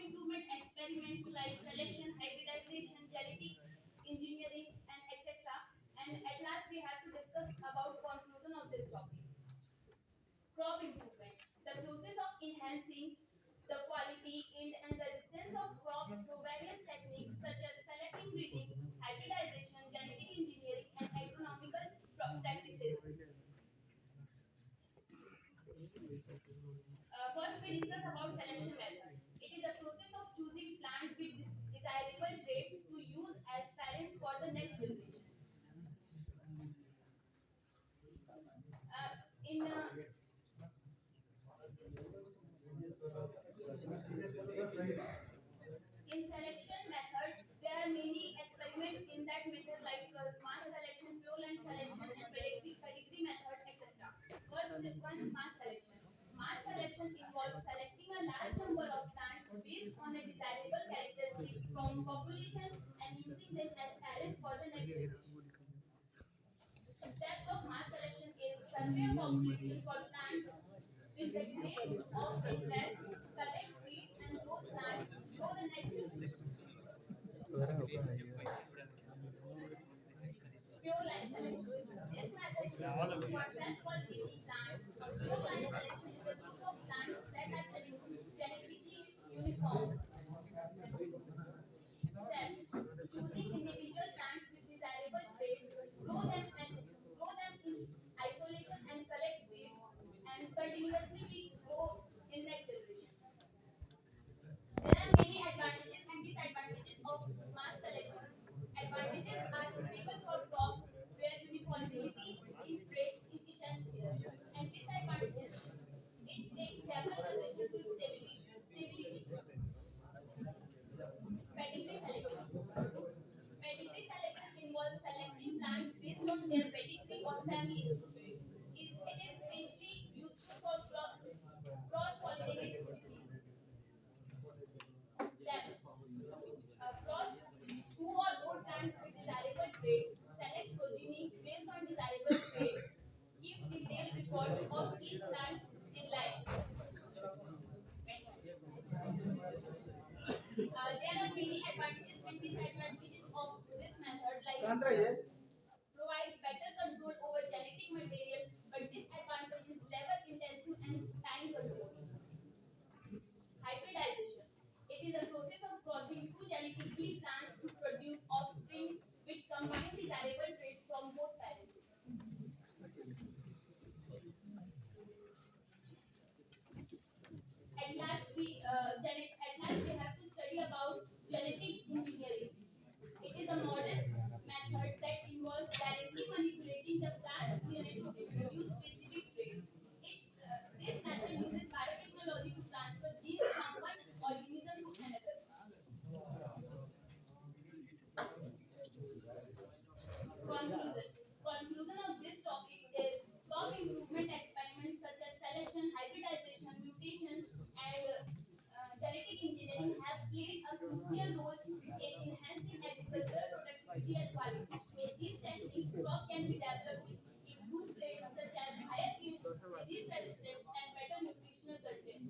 improvement experiments like selection, hybridization, genetic engineering, and etc. And at last, we have to discuss about conclusion of this topic. Crop improvement. The process of enhancing the quality, yield, and resistance of crop through various techniques such as selective breeding, hybridization, genetic engineering, and agronomical practices. First, we discuss about selection method. It is a process of choosing plants with desirable traits to use as parents for the next generation. In In selection method, there are many experiments in that method like mass selection, pure line selection, and pedigree method, etc. First one, mass selection. Mass selection involves selecting a large number of plants based on a desirable characteristics from population and using them as parents for the next generation. Steps of mass selection is survey a population for plants with the traits of interest, collect seeds, and those plants grow the next generation. Pure line selection. This method is used for best quality plants. A pure line selection is a group of plants that are genetically uniform. Steps. Choosing individual plants with desirable traits, grow them in isolation and collect seeds, and continuously we grow in next generation. There are many advantages and disadvantages of mass selection. Advantages are suitable for crops where uniformity in traits is essential, and disadvantages it takes several generations to stability. Pedigree selection. Pedigree selection involves selecting plants based on their pedigree or family history. It is especially useful for cross-pollinated species. Steps. Cross two or more plants with desirable traits. Select progeny based on desirable traits. Keep detailed record of each plant in line. There are many advantages and disadvantages of this method, like provide better control over genetic material, but disadvantage is labor intensive and time consuming. Hybridization. It is a process of crossing two genetically plants to produce offspring with combined desirable traits from both parents. At last we have to study about genetic engineering. It is a modern method that involves directly manipulating the plant's DNA to produce specific traits. This method uses biotechnology to transfer genes from one organism to another. Conclusion. Conclusion of this topic is crop improvement experiments such as selection, hybridization, mutation, and genetic engineering have played a crucial role in enhancing agricultural productivity and quality. Through these techniques, crop can be developed with improved traits such as higher yield, disease resistance, and better nutritional content.